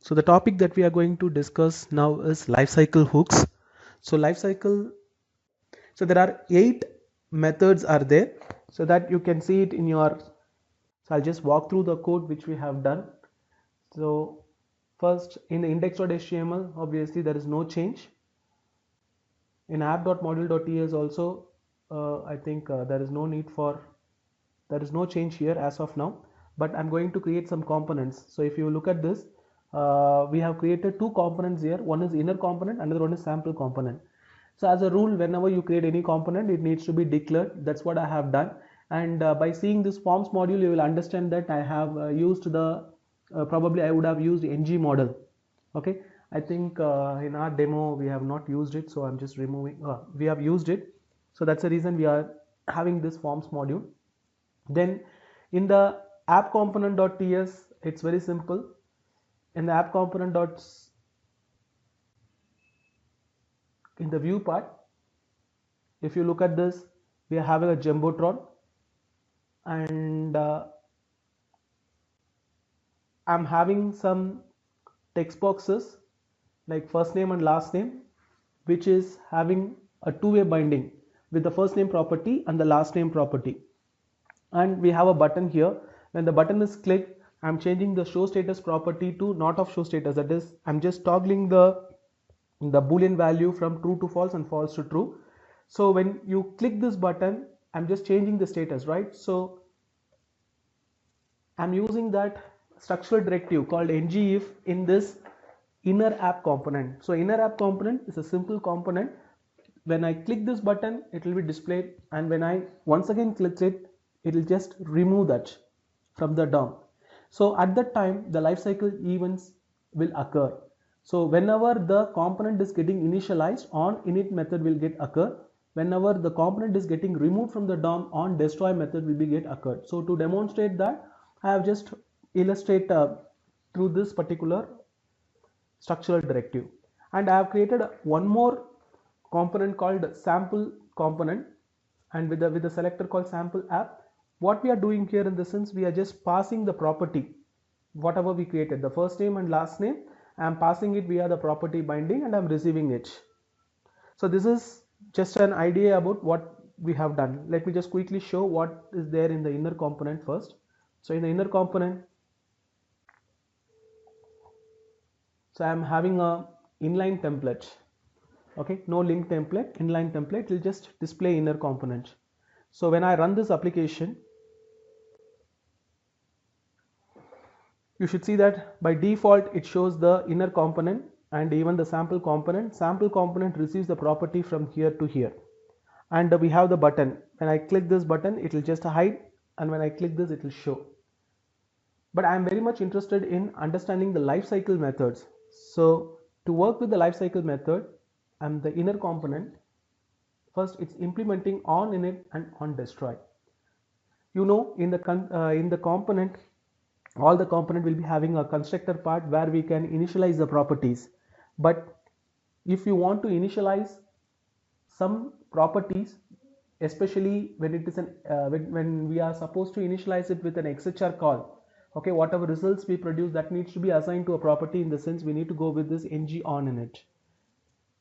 So the topic that we are going to discuss now is lifecycle hooks. So lifecycle, so there are 8 methods are there so that you can see it in your, so I'll just walk through the code which we have done. So first in the index.html, obviously there is no change. In app.module.ts also, I think there is no change here as of now, but I'm going to create some components. So if you look at this, we have created 2 components here. One is inner component, another one is sample component. So as a rule, whenever you create any component, it needs to be declared. That's what I have done. And by seeing this forms module, you will understand that I have used the probably I would have used ng model. Okay, I think in our demo we have not used it, so I'm just removing. We have used it, so that's the reason we are having this forms module. Then in the app component.ts, it's very simple. In the app component in the view part, if you look at this, we are having a jumbotron, and I'm having some text boxes like first name and last name, which is having a two-way binding with the first name property and the last name property. And we have a button here. When the button is clicked, I'm changing the show status property to not of show status. That is, I'm just toggling the boolean value from true to false and false to true. So when you click this button, I'm just changing the status, right? So I'm using that structural directive called ngIf in this inner app component. So inner app component is a simple component. When I click this button, it will be displayed, and when I once again click it, it will just remove that from the DOM. So at that time, the lifecycle events will occur. So whenever the component is getting initialized, on init method will get occur. Whenever the component is getting removed from the DOM, on destroy method will be get occurred. So to demonstrate that, I have just illustrate through this particular structural directive, and I have created one more component called sample component, and with the selector called sample app. What we are doing here in the sense, we are just passing the property whatever we created, the first name and last name. I am passing it via the property binding, and I am receiving it. So this is just an idea about what we have done. Let me just quickly show what is there in the inner component first. So in the inner component, so I am having a inline template. Okay, no link template, inline template will just display inner component. So when I run this application, you should see that by default it shows the inner component and even the sample component. Sample component receives the property from here to here, and we have the button. When I click this button, it will just hide, and when I click this, it will show. But I am very much interested in understanding the lifecycle methods. So to work with the lifecycle method and the inner component, first it's implementing on init and on destroy. You know, in the component, all the component will be having a constructor part where we can initialize the properties. But if you want to initialize some properties, especially when it is when we are supposed to initialize it with an XHR call, okay, whatever results we produce, that needs to be assigned to a property. In the sense, we need to go with this ng on init.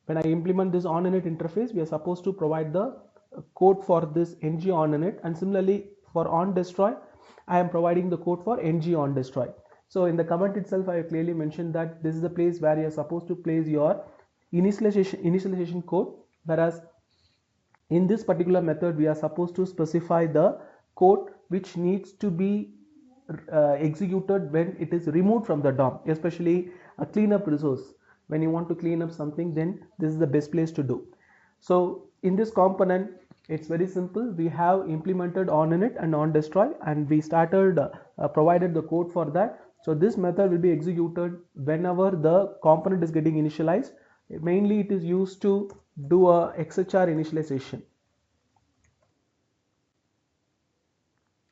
When I implement this on init interface, we are supposed to provide the code for this ng on init, and similarly for on destroy, I am providing the code for ng on destroy. So in the comment itself, I have clearly mentioned that this is the place where you are supposed to place your initialization code, whereas in this particular method, we are supposed to specify the code which needs to be executed when it is removed from the DOM, especially a cleanup resource. When you want to clean up something, then this is the best place to do. So in this component, it's very simple. We have implemented on init and on destroy, and we started provided the code for that. So this method will be executed whenever the component is getting initialized. Mainly it is used to do a XHR initialization.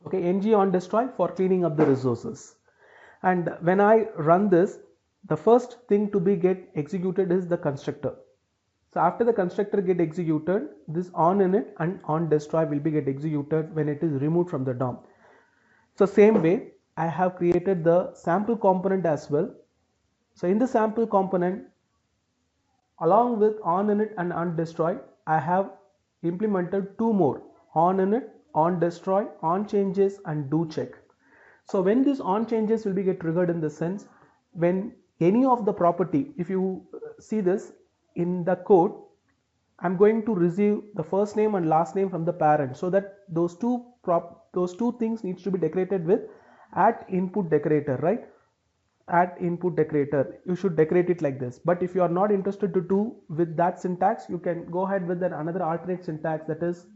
Okay, ng on destroy for cleaning up the resources. And when I run this, the first thing to be get executed is the constructor. So after the constructor get executed, this on init and on destroy will be get executed when it is removed from the DOM. So same way, I have created the sample component as well. So in the sample component, along with onInit and onDestroy, I have implemented two more: onInit, onDestroy, onChanges, and doCheck. So when these onChanges will be get triggered in the sense when any of the property, if you see this in the code, I'm going to receive the first name and last name from the parent, so that those two things needs to be decorated with @input decorator, right? @input decorator, you should decorate it like this. But if you are not interested to do with that syntax, you can go ahead with another alternate syntax, that is,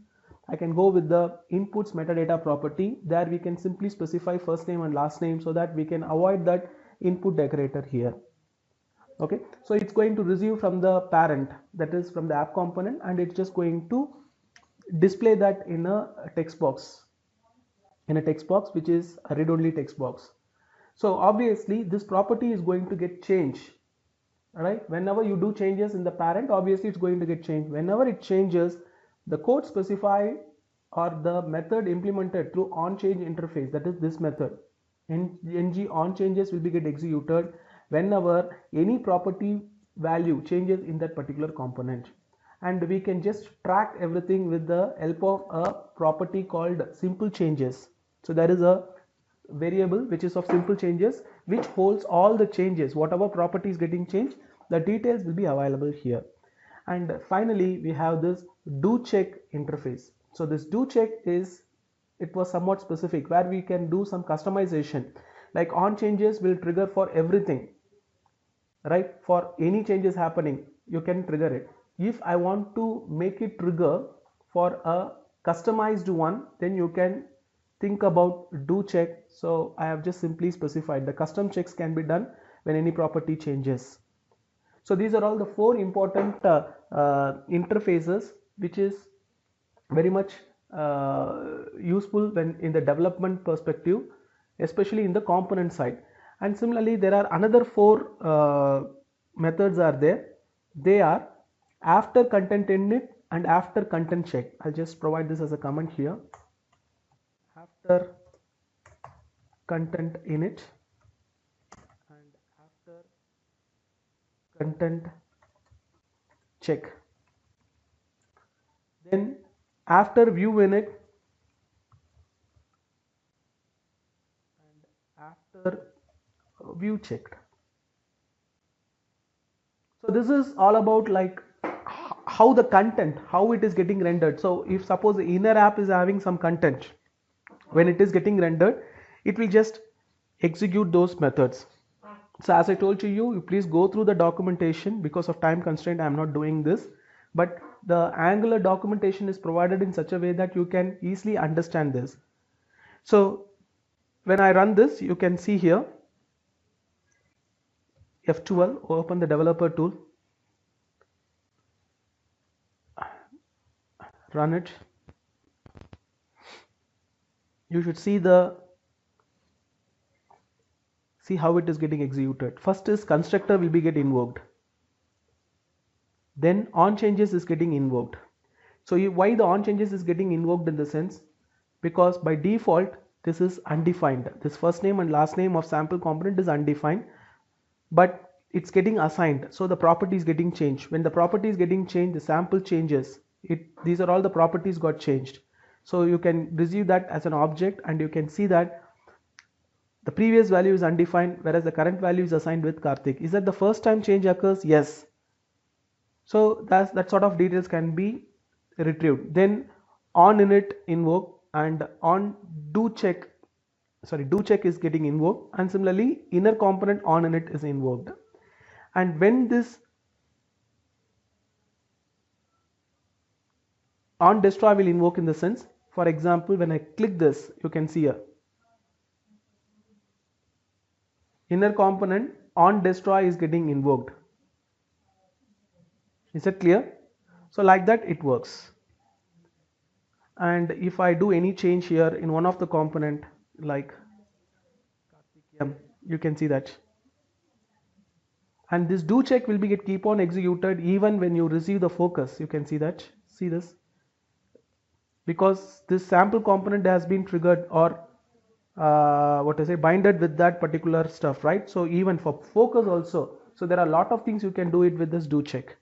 I can go with the inputs metadata property. There we can simply specify first name and last name, so that we can avoid that input decorator here. Okay, so it's going to receive from the parent, that is from the app component, and it's just going to display that in a text box, which is a read-only text box. So obviously this property is going to get changed, right? Whenever you do changes in the parent, obviously it's going to get changed. Whenever it changes, the code specified or the method implemented through onChange interface, that is this method, ng onChanges, will be get executed whenever any property value changes in that particular component. And we can just track everything with the help of a property called simple changes. So there is a variable which is of simple changes, which holds all the changes, whatever property is getting changed, the details will be available here. And finally we have this doCheck interface. So this doCheck it was somewhat specific, where we can do some customization, like onChanges will trigger for everything, right? For any changes happening, you can trigger it. If I want to make it trigger for a customized one, then you can think about doCheck. So I have just simply specified the custom checks can be done when any property changes. So these are all the four important interfaces, which is very much useful when in the development perspective, especially in the component side. And similarly, there are another four methods are there. They are after content init and after content check. I'll just provide this as a comment here. After content init and after content check. Then after view init and after view checked. So this is all about like how the content, how it is getting rendered. So if suppose the inner app is having some content, when it is getting rendered, it will just execute those methods. So as I told you please go through the documentation. Because of time constraint, I am not doing this, but the Angular documentation is provided in such a way that you can easily understand this. So when I run this, you can see here F12, open the developer tool, run it. You should see how it is getting executed. First is constructor will be get invoked, then onChanges is getting invoked. So why the onChanges is getting invoked in the sense, because by default this is undefined. This first name and last name of sample component is undefined, but it's getting assigned. So the property is getting changed. When the property is getting changed, the sample changes. These are all the properties got changed. So you can receive that as an object, and you can see that the previous value is undefined, whereas the current value is assigned with Karthik. Is that the first time change occurs? Yes. So that sort of details can be retrieved. Then onInit invoke and doCheck is getting invoked, and similarly inner component onInit is invoked. And when this onDestroy will invoke in the sense, for example, when I click this, you can see here inner component onDestroy is getting invoked. Is that clear? So like that it works. And if I do any change here in one of the component, like you can see that, and this doCheck will be keep on executed even when you receive the focus. You can see that, see this, because this sample component has been triggered, or what to say, binded with that particular stuff, right? So even for focus also, so there are a lot of things you can do it with this do check.